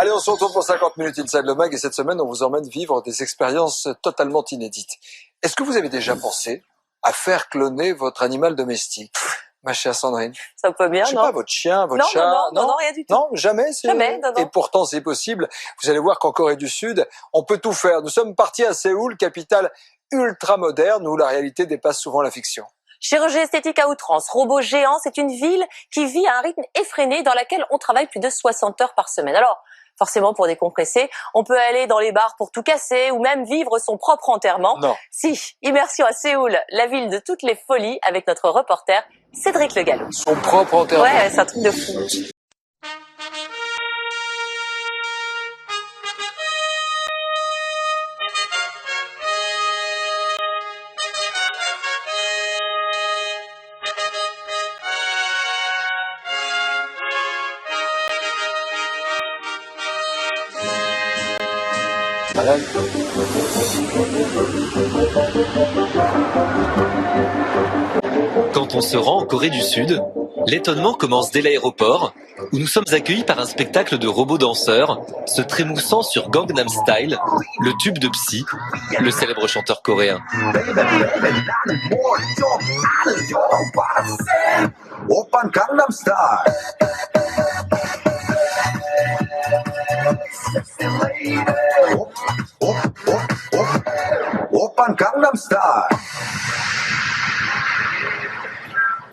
Allez, on se retrouve pour 50 minutes Inside le Mag et cette semaine, on vous emmène vivre des expériences totalement inédites. Est-ce que vous avez déjà pensé à faire cloner votre animal domestique, ma chère Sandrine? Ça peut bien, Je sais non? pas, votre chien, votre chat? Non, rien du tout. Non, jamais? Jamais, non. Et pourtant, c'est possible. Vous allez voir qu'en Corée du Sud, on peut tout faire. Nous sommes partis à Séoul, capitale ultra moderne, où la réalité dépasse souvent la fiction. Chirurgie esthétique à outrance, robots géants, c'est une ville qui vit à un rythme effréné dans laquelle on travaille plus de 60 heures par semaine. Alors, forcément, pour décompresser, on peut aller dans les bars pour tout casser ou même vivre son propre enterrement. Non. Si, immersion à Séoul, la ville de toutes les folies, avec notre reporter Cédric Le Gallo. Son propre enterrement. Ouais, c'est un truc de fou. Quand on se rend en Corée du Sud, l'étonnement commence dès l'aéroport, où nous sommes accueillis par un spectacle de robots danseurs, se trémoussant sur Gangnam Style, le tube de Psy, le célèbre chanteur coréen.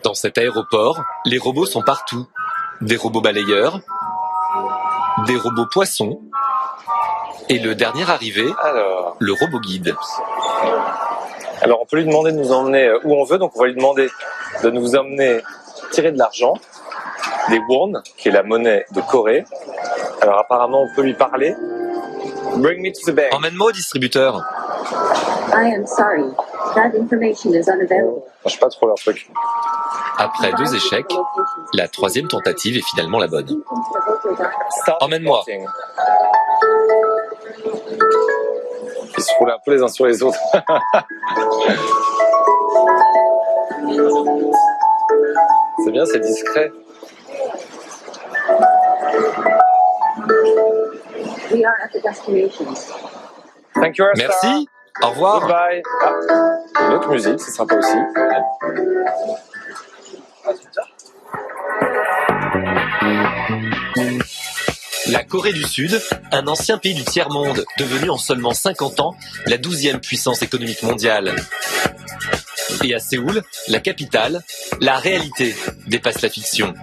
Dans cet aéroport, les robots sont partout. Des robots balayeurs, des robots poissons, et le dernier arrivé, le robot guide. Alors on peut lui demander de nous emmener où on veut, donc on va lui demander de nous emmener tirer de l'argent, des won, qui est la monnaie de Corée. Alors apparemment on peut lui parler. Bring me to the bank. Emmène-moi au distributeur. I am sorry. That information is unavailable. Je sais pas trop leur truc. Après 2 échecs, la 3e tentative est finalement la bonne. Emmène-moi. Ils se roulent un peu les uns sur les autres. C'est bien, c'est discret. We are at the destination. Thank you, Arsta. Merci, au revoir. Goodbye. Ah, une autre musique, c'est sympa aussi. La Corée du Sud, un ancien pays du tiers-monde, devenu en seulement 50 ans la 12e puissance économique mondiale. Et à Séoul, la capitale, la réalité dépasse la fiction.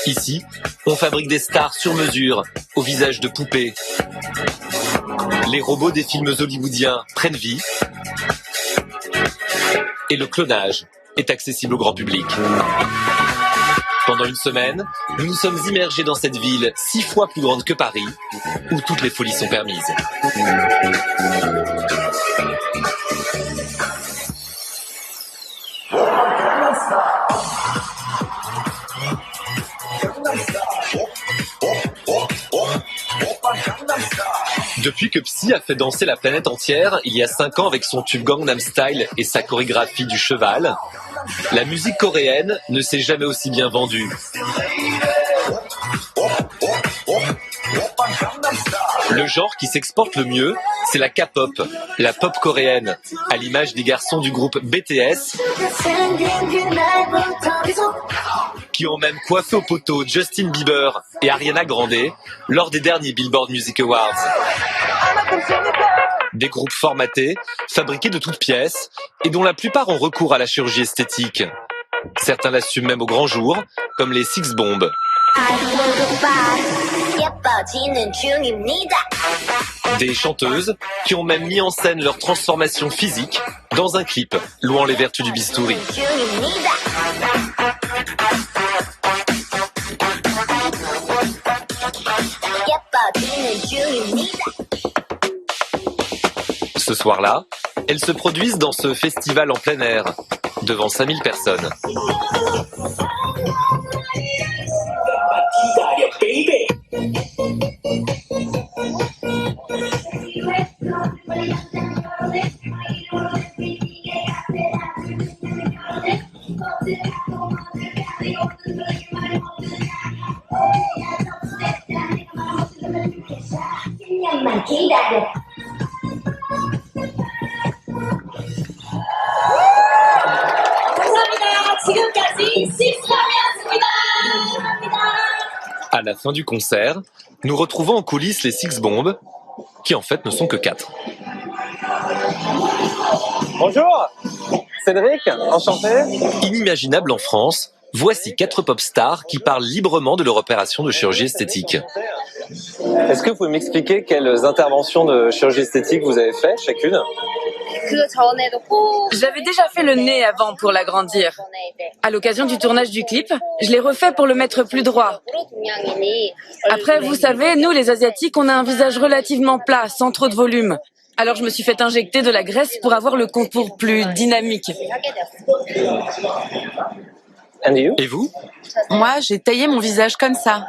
Ici, on fabrique des stars sur mesure, au visage de poupées. Les robots des films hollywoodiens prennent vie. Et le clonage est accessible au grand public. Pendant une semaine, nous nous sommes immergés dans cette ville 6 fois plus grande que Paris, où toutes les folies sont permises. Depuis que Psy a fait danser la planète entière, il y a 5 ans avec son tube Gangnam Style et sa chorégraphie du cheval, la musique coréenne ne s'est jamais aussi bien vendue. Le genre qui s'exporte le mieux, c'est la K-pop, la pop coréenne, à l'image des garçons du groupe BTS, qui ont même coiffé au poteau Justin Bieber et Ariana Grande lors des derniers Billboard Music Awards. Des groupes formatés, fabriqués de toutes pièces, et dont la plupart ont recours à la chirurgie esthétique. Certains l'assument même au grand jour, comme les Six Bombs. Des chanteuses qui ont même mis en scène leur transformation physique dans un clip louant les vertus du bistouri. Ce soir-là, elles se produisent dans ce festival en plein air, devant 5000 personnes. À la fin du concert, nous retrouvons en coulisses les Six Bombs, qui en fait ne sont que 4. Bonjour, Cédric, enchanté. Inimaginable en France, voici 4 pop stars qui parlent librement de leur opération de chirurgie esthétique. Est-ce que vous pouvez m'expliquer quelles interventions de chirurgie esthétique vous avez fait chacune? J'avais déjà fait le nez avant pour l'agrandir. À l'occasion du tournage du clip, je l'ai refait pour le mettre plus droit. Après, vous savez, nous les Asiatiques, on a un visage relativement plat, sans trop de volume. Alors je me suis fait injecter de la graisse pour avoir le contour plus dynamique. Et vous? Moi, j'ai taillé mon visage comme ça.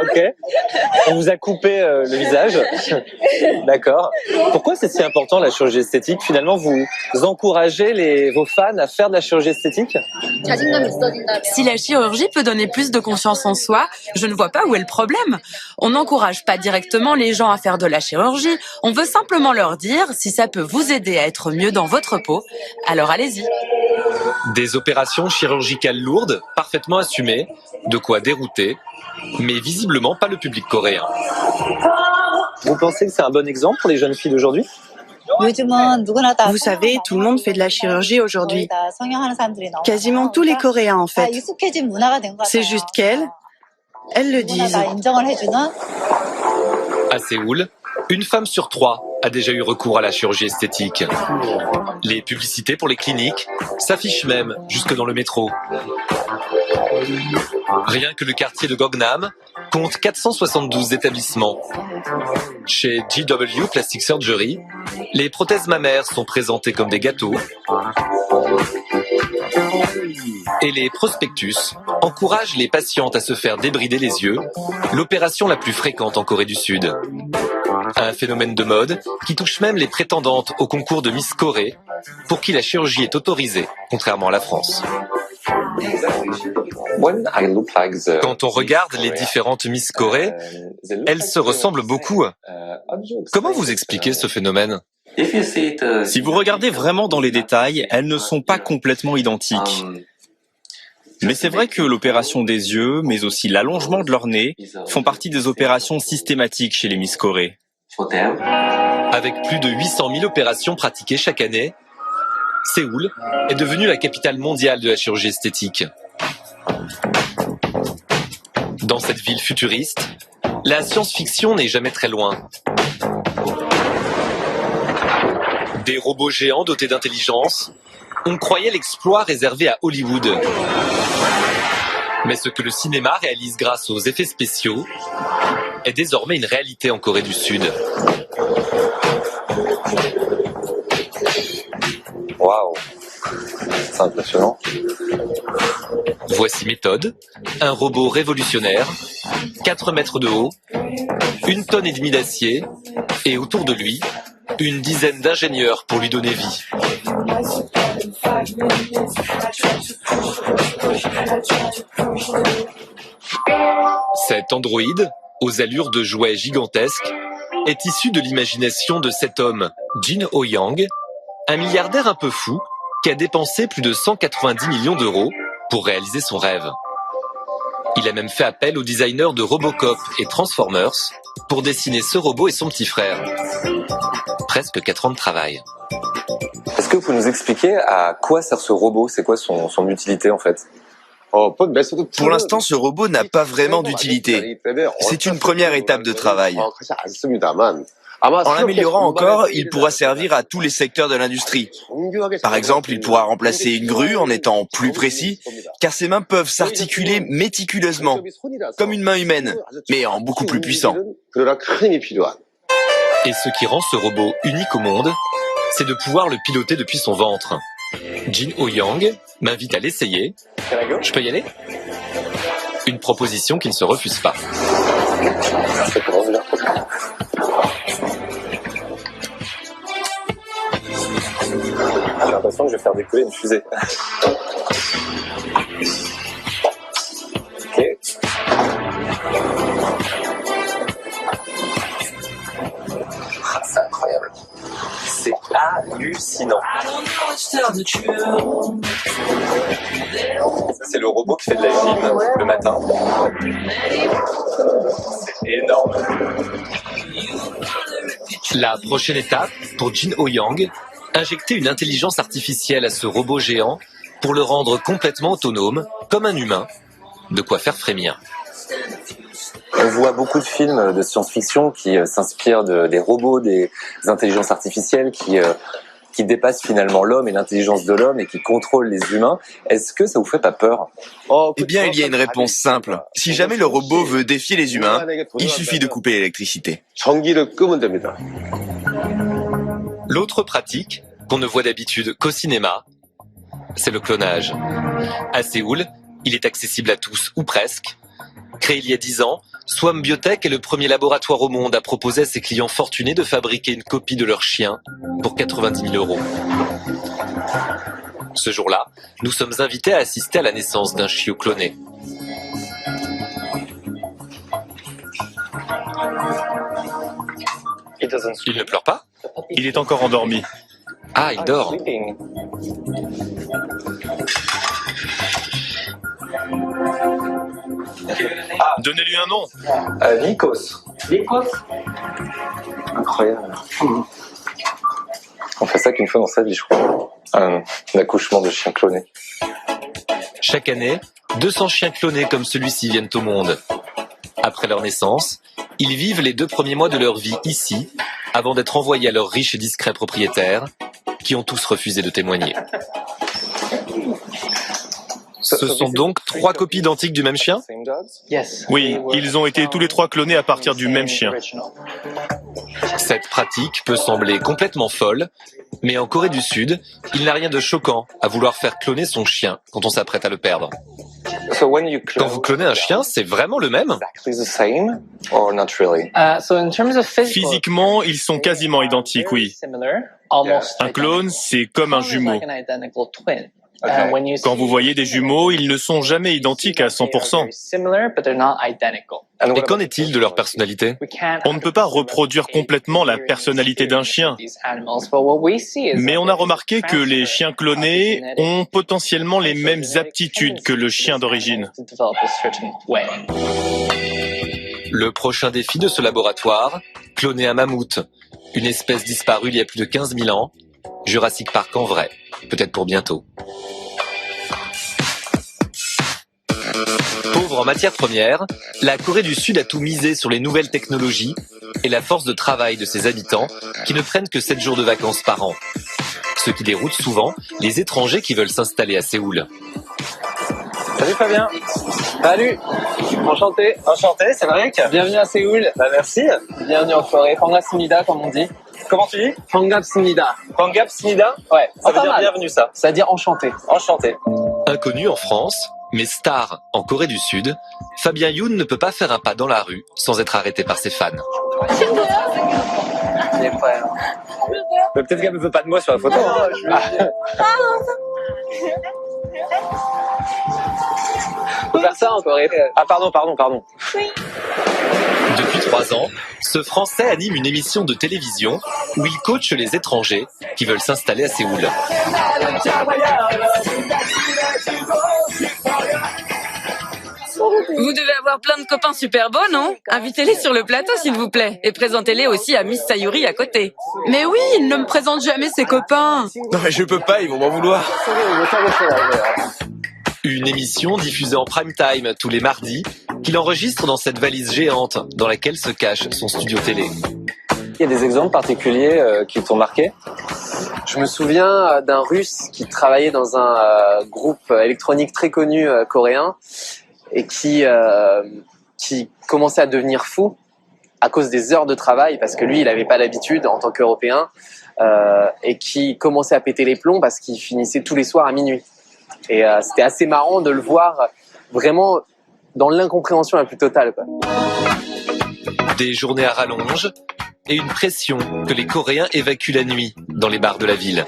Ok. On vous a coupé le visage. D'accord. Pourquoi c'est si important la chirurgie esthétique? Finalement, vous encouragez vos fans à faire de la chirurgie esthétique? Si la chirurgie peut donner plus de confiance en soi, je ne vois pas où est le problème. On n'encourage pas directement les gens à faire de la chirurgie. On veut simplement leur dire, si ça peut vous aider à être mieux dans votre peau, alors allez-y. Des opérations chirurgicales lourdes, parfaitement assumées, de quoi dérouter, mais visiblement pas le public coréen. Vous pensez que c'est un bon exemple pour les jeunes filles d'aujourd'hui? Vous savez, tout le monde fait de la chirurgie aujourd'hui. Quasiment tous les Coréens, en fait. C'est juste qu'elles le disent. À Séoul, une femme sur 3 a déjà eu recours à la chirurgie esthétique. Les publicités pour les cliniques s'affichent même jusque dans le métro. Rien que le quartier de Gangnam compte 472 établissements. Chez GW Plastic Surgery, les prothèses mammaires sont présentées comme des gâteaux et les prospectus encouragent les patientes à se faire débrider les yeux, l'opération la plus fréquente en Corée du Sud. Un phénomène de mode qui touche même les prétendantes au concours de Miss Corée, pour qui la chirurgie est autorisée, contrairement à la France. Quand on regarde les différentes Miss Corée, elles se ressemblent beaucoup. Comment vous expliquez ce phénomène? Si vous regardez vraiment dans les détails, elles ne sont pas complètement identiques. Mais c'est vrai que l'opération des yeux, mais aussi l'allongement de leur nez, font partie des opérations systématiques chez les Miss Corée. Avec plus de 800 000 opérations pratiquées chaque année, Séoul est devenue la capitale mondiale de la chirurgie esthétique. Dans cette ville futuriste, la science-fiction n'est jamais très loin. Des robots géants dotés d'intelligence, on croyait l'exploit réservé à Hollywood. Mais ce que le cinéma réalise grâce aux effets spéciaux est désormais une réalité en Corée du Sud. Waouh, c'est impressionnant. Voici Méthode, un robot révolutionnaire, 4 mètres de haut, 1,5 tonnes d'acier, et autour de lui, une dizaine d'ingénieurs pour lui donner vie. Cet androïde, aux allures de jouet gigantesques, est issu de l'imagination de cet homme, Jin Ho-young, un milliardaire un peu fou qui a dépensé plus de 190 millions d'euros pour réaliser son rêve. Il a même fait appel aux designers de Robocop et Transformers pour dessiner ce robot et son petit frère. Presque 4 ans de travail. Est-ce que vous pouvez nous expliquer à quoi sert ce robot? C'est quoi son utilité en fait? Pour l'instant, ce robot n'a pas vraiment d'utilité. C'est une première étape de travail. En l'améliorant encore, il pourra servir à tous les secteurs de l'industrie. Par exemple, il pourra remplacer une grue en étant plus précis, car ses mains peuvent s'articuler méticuleusement, comme une main humaine, mais en beaucoup plus puissant. Et ce qui rend ce robot unique au monde, c'est de pouvoir le piloter depuis son ventre. Jin Ho-young m'invite à l'essayer. Je peux y aller? Une proposition qui ne se refuse pas. J'ai l'impression que je vais faire décoller une fusée. Ok. Ça, c'est le robot qui fait de la gym le matin. C'est énorme. La prochaine étape, pour Jin Ho-yang, injecter une intelligence artificielle à ce robot géant pour le rendre complètement autonome, comme un humain. De quoi faire frémir. On voit beaucoup de films de science-fiction qui s'inspirent des robots, des intelligences artificielles qui dépassent finalement l'homme et l'intelligence de l'homme et qui contrôlent les humains. Est-ce que ça vous fait pas peur? Eh bien, il y a une réponse simple. Si jamais le robot veut défier les humains, il suffit de couper l'électricité. L'autre pratique, qu'on ne voit d'habitude qu'au cinéma, c'est le clonage. À Séoul, il est accessible à tous, ou presque. Créé il y a 10 ans, Swarm Biotech est le premier laboratoire au monde à proposer à ses clients fortunés de fabriquer une copie de leur chien pour 90 000 €. Ce jour-là, nous sommes invités à assister à la naissance d'un chiot cloné. Il ne pleure pas? Il est encore endormi. Ah, il dort. Donnez-lui un nom. Nikos. Incroyable. On fait ça qu'une fois dans sa vie, je crois. Un accouchement de chien cloné. Chaque année, 200 chiens clonés comme celui-ci viennent au monde. Après leur naissance, ils vivent les 2 premiers mois de leur vie ici, avant d'être envoyés à leurs riches et discrets propriétaires, qui ont tous refusé de témoigner. Ce sont donc 3 copies identiques du même chien? Oui, ils ont été tous les 3 clonés à partir du même chien. Cette pratique peut sembler complètement folle, mais en Corée du Sud, il n'a rien de choquant à vouloir faire cloner son chien quand on s'apprête à le perdre. Quand vous clonez un chien, c'est vraiment le même? Physiquement, ils sont quasiment identiques, oui. Un clone, c'est comme un jumeau. Quand vous voyez des jumeaux, ils ne sont jamais identiques à 100%. Et qu'en est-il de leur personnalité? On ne peut pas reproduire complètement la personnalité d'un chien. Mais on a remarqué que les chiens clonés ont potentiellement les mêmes aptitudes que le chien d'origine. Le prochain défi de ce laboratoire, cloner un mammouth, une espèce disparue il y a plus de 15 000 ans, Jurassic Park en vrai, peut-être pour bientôt. Pauvre en matières premières, la Corée du Sud a tout misé sur les nouvelles technologies et la force de travail de ses habitants qui ne prennent que 7 jours de vacances par an. Ce qui déroute souvent les étrangers qui veulent s'installer à Séoul. Salut Fabien. Salut. Enchanté. Enchanté, c'est vrai que... Bienvenue à Séoul. Bah merci. Bienvenue en Corée. Pangapsnida comme on dit. Comment tu dis? Pangapsnida. Pangapsnida? Ouais. Ça veut dire bienvenue ça. Ça veut dire enchanté. Enchanté. Inconnu en France, mais star en Corée du Sud, Fabien Youn ne peut pas faire un pas dans la rue sans être arrêté par ses fans. Mais peut-être qu'elle ne veut pas de moi sur la photo. Faut faire ça en Corée. Ah pardon. Depuis 3 ans, ce Français anime une émission de télévision où il coach les étrangers qui veulent s'installer à Séoul. Vous devez avoir plein de copains super beaux, non? Invitez-les sur le plateau, s'il vous plaît. Et présentez-les aussi à Miss Sayuri à côté. Mais oui, il ne me présente jamais ses copains. Non mais je peux pas, ils vont m'en vouloir. Une émission diffusée en prime time tous les mardis qu'il enregistre dans cette valise géante dans laquelle se cache son studio télé. Il y a des exemples particuliers qui t'ont marqué? Je me souviens d'un Russe qui travaillait dans un groupe électronique très connu coréen et qui commençait à devenir fou à cause des heures de travail parce que lui, il n'avait pas l'habitude en tant qu'Européen et qui commençait à péter les plombs parce qu'il finissait tous les soirs à minuit. Et c'était assez marrant de le voir vraiment dans l'incompréhension la plus totale, quoi. Des journées à rallonge et une pression que les Coréens évacuent la nuit dans les bars de la ville.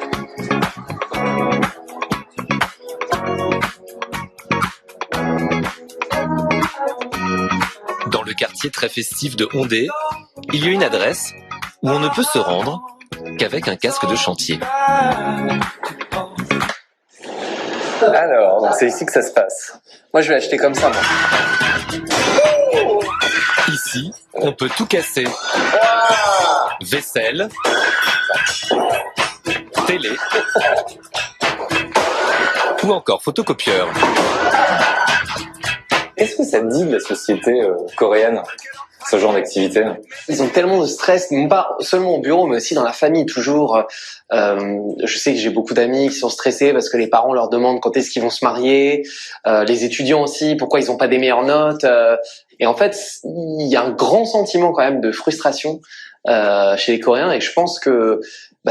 Dans le quartier très festif de Hondé, il y a une adresse où on ne peut se rendre qu'avec un casque de chantier. Alors, donc c'est ici que ça se passe. Moi, je vais acheter comme ça, moi. Ici, on peut tout casser. Vaisselle, télé, ou encore photocopieur. Qu'est-ce que ça dit de la société coréenne, ce genre d'activité? Ils ont tellement de stress, non pas seulement au bureau, mais aussi dans la famille, toujours. Je sais que j'ai beaucoup d'amis qui sont stressés parce que les parents leur demandent quand est-ce qu'ils vont se marier. Les étudiants aussi, pourquoi ils n'ont pas des meilleures notes. Et en fait, il y a un grand sentiment quand même de frustration chez les Coréens. Et je pense que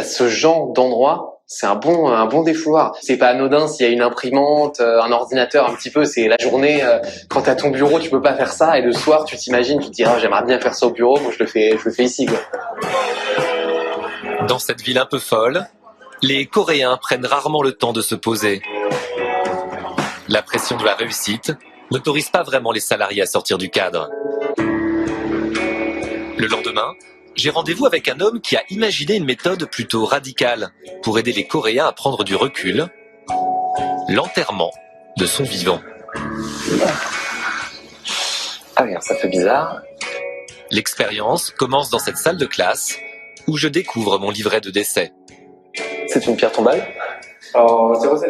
ce genre d'endroit, c'est un bon défouloir. C'est pas anodin s'il y a une imprimante, un ordinateur un petit peu. C'est la journée, quand t'as ton bureau, tu peux pas faire ça. Et le soir, tu t'imagines, tu te dis, j'aimerais bien faire ça au bureau. Moi, je le fais ici, quoi. Dans cette ville un peu folle, les Coréens prennent rarement le temps de se poser. La pression de la réussite n'autorise pas vraiment les salariés à sortir du cadre. Le lendemain, j'ai rendez-vous avec un homme qui a imaginé une méthode plutôt radicale pour aider les Coréens à prendre du recul, l'enterrement de son vivant. Ah regarde, ça fait bizarre. L'expérience commence dans cette salle de classe où je découvre mon livret de décès. C'est une pierre tombale?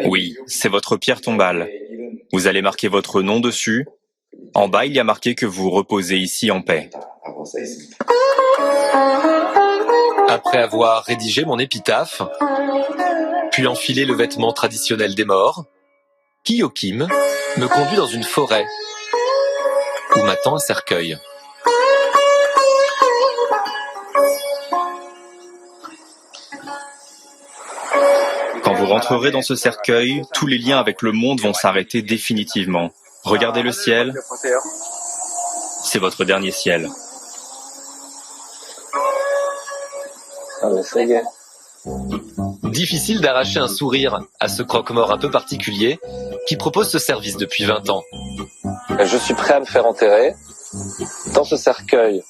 Oui, c'est votre pierre tombale. Vous allez marquer votre nom dessus. En bas, il y a marqué que vous reposez ici en paix. Après avoir rédigé mon épitaphe, puis enfilé le vêtement traditionnel des morts, Kyo Kim me conduit dans une forêt où m'attend un cercueil. Quand vous rentrerez dans ce cercueil, tous les liens avec le monde vont s'arrêter définitivement. Regardez le ciel. C'est votre dernier ciel. Ça y est. Difficile d'arracher un sourire à ce croque-mort un peu particulier qui propose ce service depuis 20 ans. Je suis prêt à me faire enterrer dans ce cercueil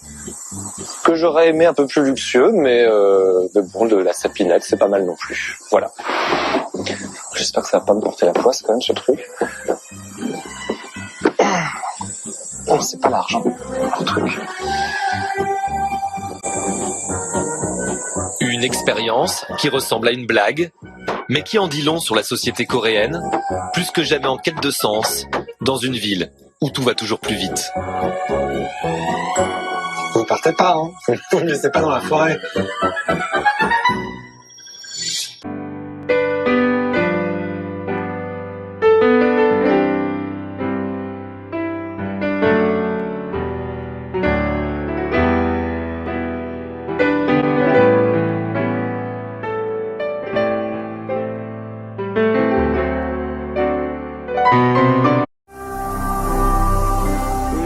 que j'aurais aimé un peu plus luxueux, mais de la sapinac, c'est pas mal non plus. Voilà. J'espère que ça va pas me porter la poisse quand même, ce truc. Non, c'est pas l'argent, le truc. Une expérience qui ressemble à une blague, mais qui en dit long sur la société coréenne, plus que jamais en quête de sens, dans une ville où tout va toujours plus vite. Vous partez pas, hein? Vous ne laissez pas dans la forêt.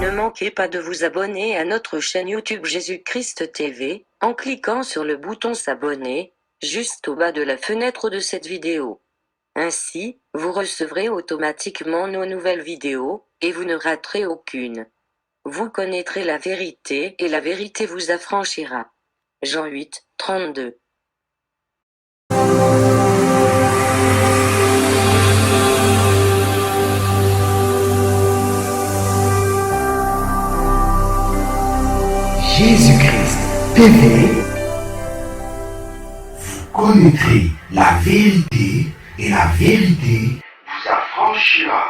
Ne manquez pas de vous abonner à notre chaîne YouTube Jésus-Christ TV, en cliquant sur le bouton s'abonner, juste au bas de la fenêtre de cette vidéo. Ainsi, vous recevrez automatiquement nos nouvelles vidéos, et vous ne raterez aucune. Vous connaîtrez la vérité et la vérité vous affranchira. Jean 8, 32. Jésus-Christ TV, vous connaîtrez la vérité et la vérité vous affranchira.